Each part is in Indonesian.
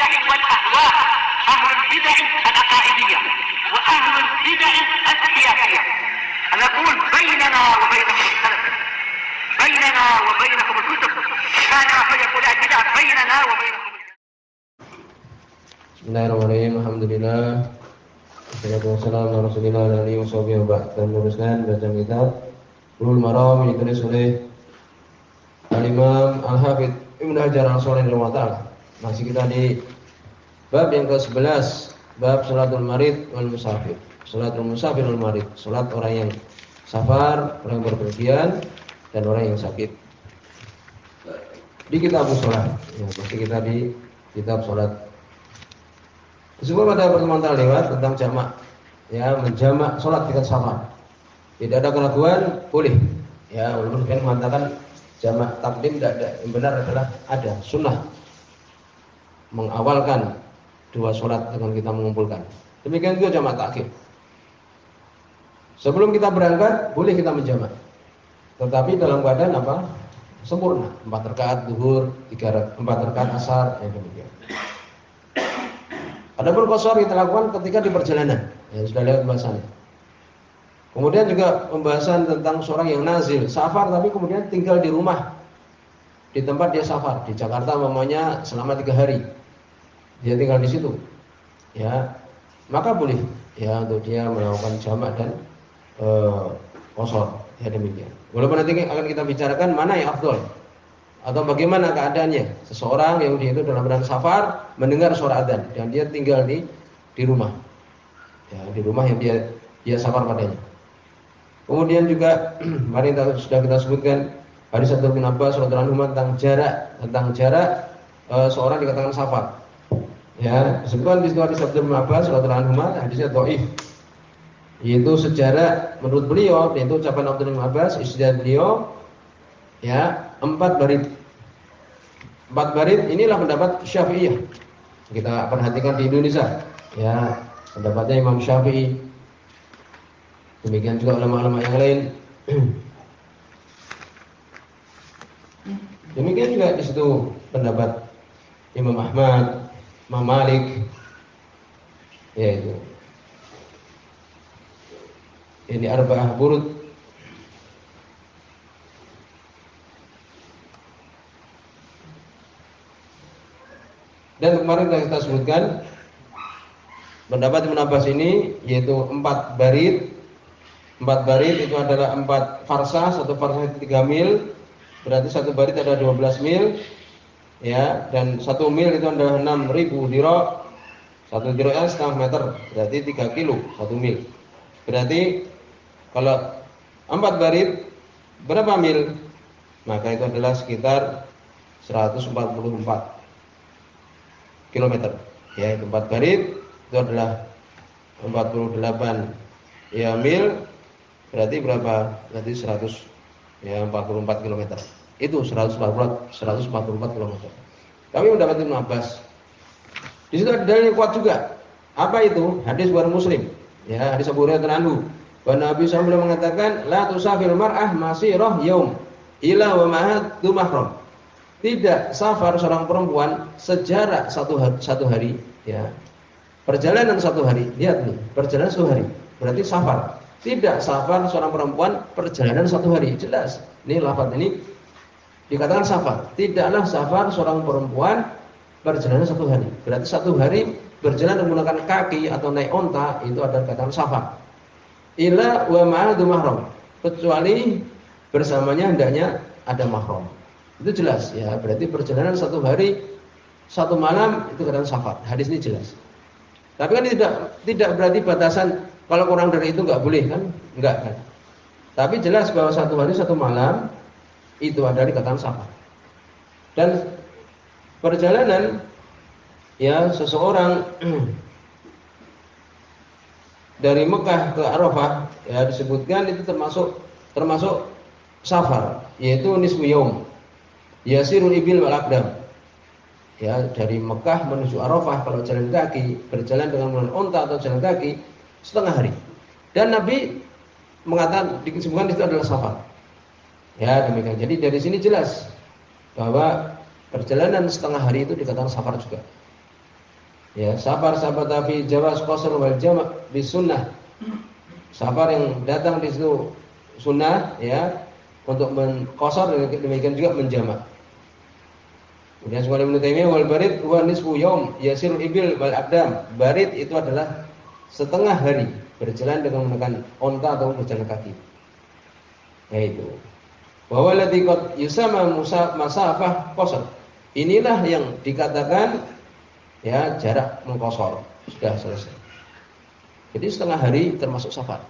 البدع والأهواء، أهل البدع العقائدية وأهل البدع السياسية. نقول بيننا وبينكم السلف، بيننا وبينكم الكتب، كان فيقول البدع بيننا وبينكم. Bismillahirrahmanirrahim. Alhamdulillah. Wassalatu wassalamu ala Rasulillah wa alihi washabihi wa ba'd. Dan meneruskan bacaan kitab Bulughul Maram yang ditulis oleh Al-Imam Al-Hafidz Ibnu Hajar Al-Asqalani rahimahullah. Masih kita di bab yang ke-11, bab salatul marid wal musafir. Salatul musafir wal marid, salat orang yang safar, orang yang berpergian dan orang yang sakit. Di kitab salat. Ya, masih kita di kitab salat. Sebelum pada pertemuan terlewat tentang jamak, ya menjamak sholat dengan safar. Tidak ada keraguan, boleh. Ya, walaupun kan mengatakan jamak takdim tidak ada. Yang benar adalah ada sunnah mengawalkan dua sholat dengan kita mengumpulkan. Demikian juga jamak takhir. Sebelum kita berangkat, boleh kita menjamak. Tetapi dalam keadaan apa? Sempurna. 4 rakaat zuhur, 4 rakaat asar, ya demikian. Adapun qashar kita lakukan ketika di perjalanan, ya sudah lewat pembahasannya. Kemudian juga pembahasan tentang seorang yang nazil, safar tapi kemudian tinggal di rumah, di tempat dia safar, di Jakarta umpamanya selama 3 hari, dia tinggal di situ, ya maka boleh, ya untuk dia melakukan jamak dan qashar, ya demikian. Walaupun nanti akan kita bicarakan mana yang afdal atau bagaimana keadaannya seseorang yang dia itu dalam keadaan safar mendengar suara adzan dan dia tinggal di rumah, ya di rumah yang dia safar padanya. Kemudian juga mari sudah kita sebutkan hadis Abdullah bin Abbas radhiyallahu anhu tentang jarak seorang dikatakan safar. Ya, disebutkan di situ hadis Abdullah bin Abbas radhiyallahu anhu, hadisnya dhaif. Yaitu sejarah menurut beliau, yaitu ucapan Abdullah bin Abbas, istidlal beliau, ya 4 barid. 4 barid inilah pendapat Syafi'iyah. Kita perhatikan di Indonesia, ya pendapatnya Imam Syafi'i. Demikian juga ulama-ulama yang lain. Demikian juga di situ pendapat Imam Ahmad, Imam Malik, yaitu ini arba'ah burud. Dan kemarin kita sebutkan pendapat Ibnu Abbas ini yaitu 4 barid. 4 barid itu adalah 4 farsah, 1 farsah itu 3 mil, berarti 1 barid ada 12 mil, ya, dan 1 mil itu adalah 6.000 dira'. 1 dira' setengah meter, berarti 3 kilo 1 mil. Berarti kalau 4 barid berapa mil? Maka itu adalah sekitar 144 kilometer, ya 4 barid itu adalah 48 ya mil, berarti berapa? Berarti 144 kilometer. Itu 144 kilometer. Kami mendapat Ibnu Abbas. Di situ ada dalil yang kuat juga. Apa itu? Hadis Bukhari Muslim. Ya, hadis Abu Hurairah anhu. Bahwa Nabi SAW mengatakan, la tusafir mar'ah masirah yaum ila wa ma'ad du mahram. Tidak safar seorang perempuan sejarak satu hari, ya. Perjalanan 1 hari. Lihat nih, perjalanan 1 hari. Berarti safar. Tidak safar seorang perempuan perjalanan 1 hari. Jelas. Ini lafaz ini dikatakan safar. Tidaklah safar seorang perempuan perjalanan 1 hari. Berarti 1 hari berjalan menggunakan kaki atau naik onta itu adalah dikatakan safar. Ila wa ma'adu mahram. Kecuali bersamanya hendaknya ada mahram. Itu jelas, ya. Berarti perjalanan 1 hari 1 malam itu katakan safar. Hadis ini jelas. Tapi kan tidak berarti batasan kalau kurang dari itu enggak boleh kan? Enggak kan. Tapi jelas bahwa 1 hari 1 malam itu ada dikatakan safar. Dan perjalanan, ya, seseorang dari Mekah ke Arafah, ya, disebutkan itu termasuk safar, yaitu nisfu yaum. Yasirul ibil wal aqdam. Ya, dari Mekah menuju Arafah kalau jalan kaki, berjalan dengan menggunakan unta atau jalan kaki setengah hari. Dan Nabi mengatakan disebutkan itu adalah safar. Ya, demikian. Jadi dari sini jelas bahwa perjalanan setengah hari itu dikatakan safar juga. Ya, safar sabata fi jawaz qasr wal jama' bis sunnah. Safar yang datang di situ sunnah ya untuk mengqasar, demikian juga menjamak. Kemudian sebagaimana Ibnu Taimiyah wal barid huwa nisfu yaum yasirul ibil wal abdam. Barid itu adalah setengah hari berjalan dengan menggunakan onta atau berjalan kaki. Yaitu bahwa ladzi qad yusama masafah qasr. Inilah yang dikatakan ya jarak mengqasar. Sudah selesai. Jadi setengah hari termasuk safar.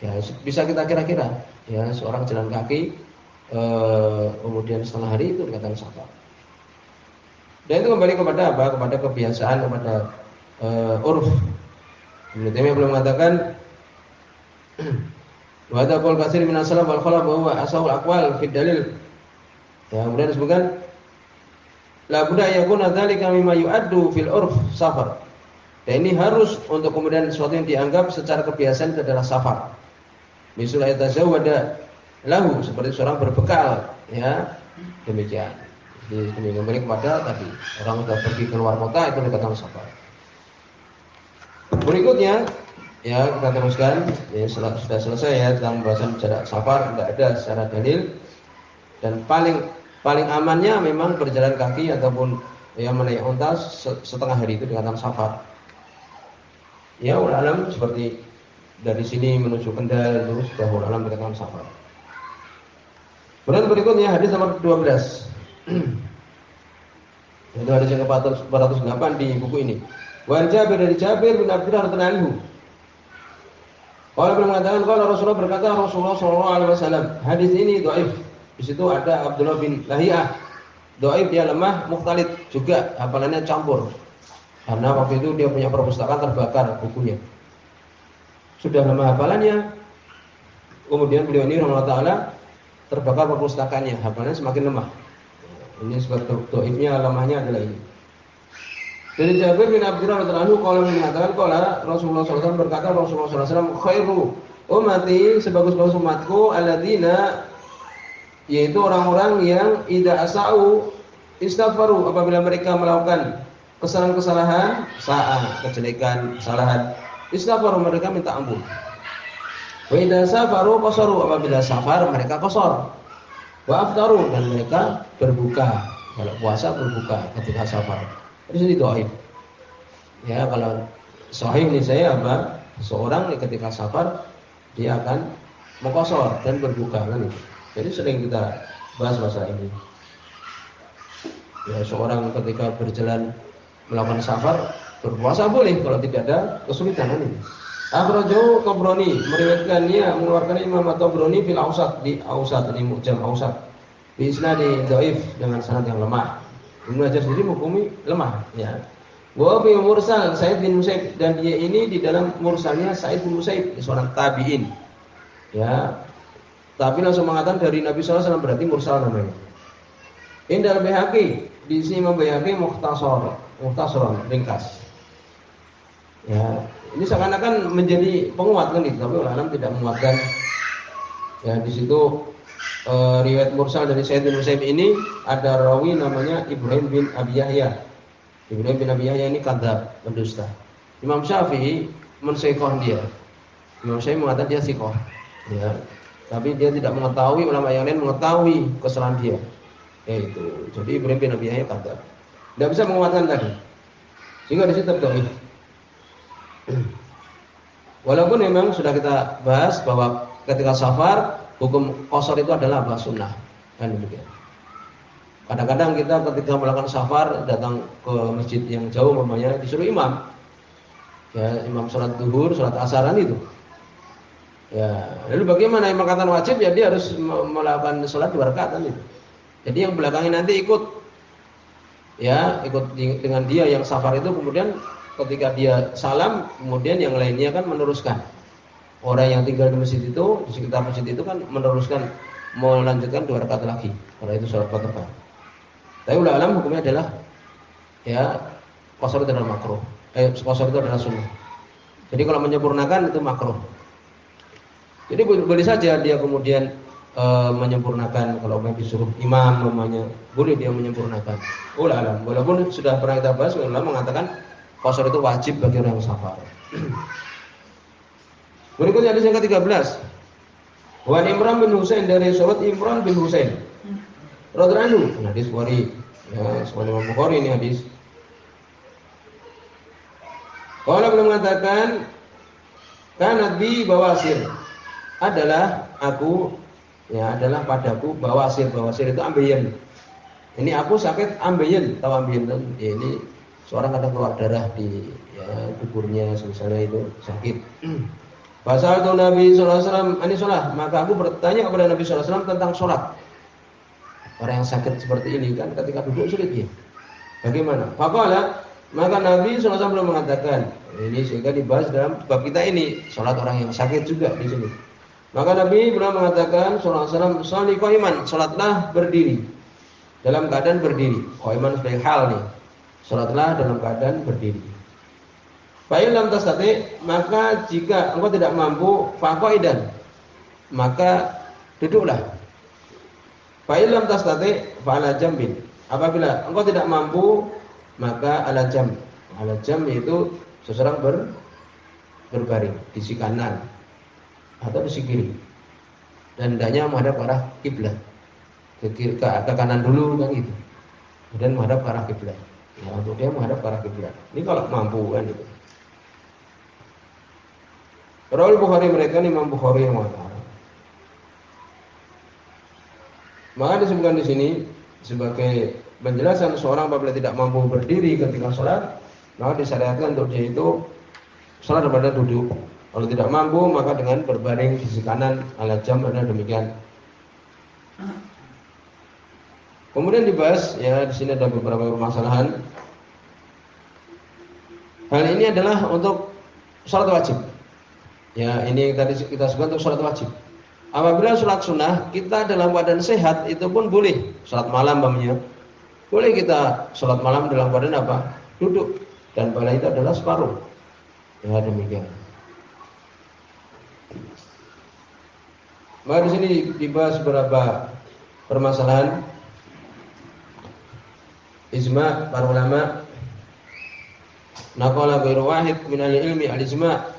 Ya, bisa kita kira-kira ya seorang jalan kaki kemudian setengah hari itu dikatakan safar. Dan itu kembali kepada apa? Kepada kebiasaan, kepada urf. Ibnu Taimiyah belum mengatakan wa hadza qaul katsir min as-salaf wal khalaf bahwa asahul aqwal fi dalil. Ya, kemudian disebutkan la budda yakuna dzalika mimma yu'addu fil urf safar. Dan ini harus untuk kemudian sesuatu yang dianggap secara kebiasaan itu adalah safar. Misal yatazawwada lahu, seperti seorang berbekal, ya. Demikian. Jadi kembali kepada tadi, orang sudah pergi ke luar kota itu dikatakan safar. Berikutnya, ya kita teruskan. Ya, sudah selesai ya tentang pembahasan jarak safar, tidak ada secara dalil. Dan paling amannya memang berjalan kaki ataupun ya menaik unta setengah hari itu dikatakan safar. Ya alam seperti dari sini menuju Kendal itu sudah alam dikatakan safar. Kemudian berikutnya hadis nomor 12. Itu hadis yang ke-408 di buku ini. Wa Jabir dari Jabir bin Abdullah radhiyallahu anhu. Kalau belum mengatakan kalau Rasulullah berkata Rasulullah sallallahu alaihi wasallam. Hadis ini dhaif. Di situ ada Abdullah bin Lahiyah. Dhaif, dia lemah, mukhtalid juga hafalannya campur. Karena waktu itu dia punya perpustakaan terbakar bukunya. Sudah lemah hafalannya. Kemudian beliau ini rahimahullah taala terbakar perpustakaannya, hafalannya semakin lemah. Ini sebab dhaifnya, lemahnya adalah ini. Dari Jabir bin Abdullah radhiyallahu anhu qala mengatakan qala Rasulullah sallallahu alaihi wasallam berkata Rasulullah sallallahu alaihi wasallam khairu ummati, sebagus-bagus umatku alladzina, yaitu orang-orang yang idza asau istaghfaru, apabila mereka melakukan kesalahan-kesalahan, kejelekan, kesalahan, istaghfaru, mereka minta ampun. Wa idza safaru qasaru, apabila safar mereka qasar. Wa aftaru, dan mereka berbuka. Kalau puasa berbuka ketika safar. Di sini dhaif. Ya, kalau sahih ini saya apa? Seorang ketika safar dia akan mengqasar dan berbuka kan itu. Jadi sering kita bahas masalah ini. Ya, seorang ketika berjalan melakukan safar berpuasa boleh kalau tidak ada kesulitan ini. Akhrajahu Tabrani, meriwayatkannya, mengeluarkan Imam Tabrani fil Awsat, di Awsat, ini Mu'jam Awsat. Bi isnadi dhaif, dengan sanad yang lemah. Ibnu Hajar sendiri menghukumi lemah, ya. Wa bi mursal Sa'id bin Musayyib, dan dia ini di dalam mursalnya Sa'id bin Musayyib, seorang tabi'in. Ya. Tapi langsung mengatakan dari Nabi sallallahu alaihi wasallam, berarti mursal namanya. Indal Baihaqi, di sini Imam Baihaqi mukhtasar, ringkas. Ya, ini seakan-akan menjadi penguat kan itu, tapi ulama tidak menguatkan. Ya, di situ riwayat mursal dari Sa'id bin Musayyib ini ada rawi namanya Ibrahim bin Abi Yahya. Ibrahim bin Abi Yahya ini kadzab, pendusta. Imam Syafi'i mensahihkan dia. Imam Syafi'i mengatakan dia sahih. Ya. Tapi dia tidak mengetahui, ulama yang lain mengetahui kesalahan dia. Yaitu, jadi Ibrahim bin Abi Yahya kadzab. Tidak bisa menguatkan tadi. Sehingga di situ dhaif. Walaupun memang sudah kita bahas bahwa ketika safar hukum qasar itu adalah apa? Sunnah. Kan demikian. Kadang-kadang kita ketika melakukan safar datang ke masjid yang jauh umpamanya disuruh imam. Ya, imam salat zuhur, salat asaran itu. Ya, lalu bagaimana yang mengatakan wajib? Ya dia harus melakukan salat 2 rakaat itu. Jadi yang belakangnya nanti ikut dengan dia yang safar itu, kemudian ketika dia salam, kemudian yang lainnya kan meneruskan. Orang yang tinggal di masjid itu, di sekitar masjid itu kan meneruskan, melanjutkan 2 rakaat lagi. Karena itu salat qadha. Tapi ulama hukumnya adalah ya qasar itu adalah makruh. Qasar itu adalah sunnah. Jadi kalau menyempurnakan itu makruh. Jadi boleh saja dia kemudian menyempurnakan. Kalau mau disuruh imam namanya, boleh dia menyempurnakan. Alam. Walaupun sudah pernah kita bahas, ulama mengatakan qasar itu wajib bagi orang yang safar. Berikutnya hadis yang ke-13. Wan Imran bin Husain, dari sahabat Imran bin Husain radhiyallahu anhu, hadis Bukhari. Ya, Imam Bukhari ini hadis. Qala belum mengatakan kanat bi bawasir, adalah aku, ya adalah padaku bawasir. Bawasir itu ambeien. Ini aku sakit ambeien, tahu ambeien kan? Ya, ini seorang kadang keluar darah di kuburnya, misalnya itu sakit. Pasal itu Nabi sallallahu alaihi wasallam ani sholat, maka aku bertanya kepada Nabi sallallahu alaihi wasallam tentang sholat. Orang yang sakit seperti ini kan ketika duduk sulit ya. Bagaimana? Faqala, maka Nabi sallallahu alaihi wasallam belum mengatakan. Ini sehingga dibahas dalam bab kita ini, sholat orang yang sakit juga di sini. Maka Nabi belum mengatakan sallallahu alaihi wasallam, "Sholli qaiman", sholatlah berdiri. Dalam keadaan berdiri. Qaiman sebagai hal nih. Sholatlah dalam keadaan berdiri. Fa'il lam tastati, maka jika engkau tidak mampu, faqaidan, maka duduklah. Fa'il lam tastati fa'ala jambin. Apabila engkau tidak mampu, maka ala jam. Ala jam yaitu seseorang berbaring di sisi kanan atau di sisi kiri. Dan hendaknya menghadap ke arah kiblat. Ke kanan dulu kan gitu. Kemudian menghadap ke arah kiblat. Ya, untuk dia menghadap ke arah kiblat. Ini kalau mampu kan itu. Rawal Bukhari, mereka Imam Bukhari yang mengatakan. Maka disebutkan di sini sebagai penjelasan seorang apabila tidak mampu berdiri ketika sholat, maka disyariatkan untuk dia itu sholat daripada duduk. Kalau tidak mampu maka dengan berbaring di sisi kanan ala jam, ada demikian. Kemudian dibahas ya di sini ada beberapa permasalahan. Hal ini adalah untuk sholat wajib. Ya, ini tadi kita sebut untuk sholat wajib. Apabila sholat sunnah kita dalam keadaan sehat itu pun boleh. Sholat malam umpamanya, boleh kita sholat malam dalam keadaan apa? Duduk. Dan pahala itu adalah separuh. Ya demikian. Maka di sini dibahas beberapa permasalahan. Ijma' para ulama. Naqala ghairu wahid min al-ilmi al-ijma',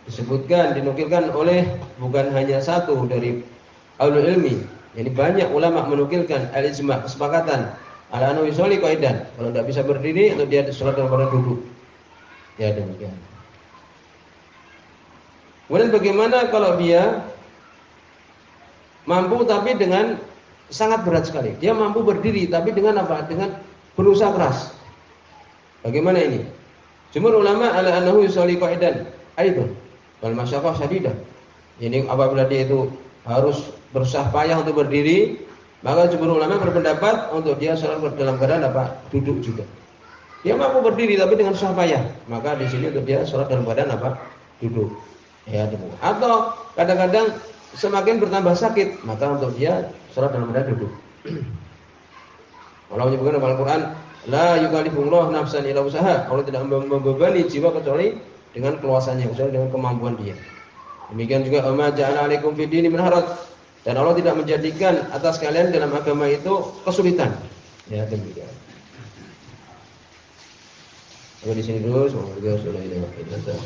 disebutkan, dinukilkan oleh bukan hanya satu dari ahlul ilmi, jadi banyak ulama menukilkan al-ijma', kesepakatan ala anna yusolli qaidan, kalau tidak bisa berdiri atau dia sholat dalam keadaan duduk. Ya demikian. Kemudian bagaimana kalau dia mampu tapi dengan sangat berat sekali? Dia mampu berdiri tapi dengan apa? Dengan berusaha keras. Bagaimana ini? Jumhur ulama ala annahu yusolli qaidan aidan wal masyaqqah syadidah. Ini apabila dia itu harus berusaha payah untuk berdiri, maka jumhur ulama berpendapat untuk dia sholat dalam keadaan apa? Duduk juga. Dia mampu berdiri tapi dengan susah payah, maka di sini untuk dia sholat dalam keadaan apa? Duduk. Ya, duduk. Atau kadang-kadang semakin bertambah sakit, maka untuk dia sholat dalam keadaan duduk. Allah menyebutkan dalam Al-Quran, la yukallifullahu nafsan illa usaha. Allah tidak membebani jiwa kecuali dengan keluasannya, kecuali dengan kemampuan dia. Demikian juga amma ja'ala 'alaikum fid dini min haraj. Dan Allah tidak menjadikan atas kalian dalam agama itu kesulitan. Ya demikian. Sampai di sini dulu, semoga Allah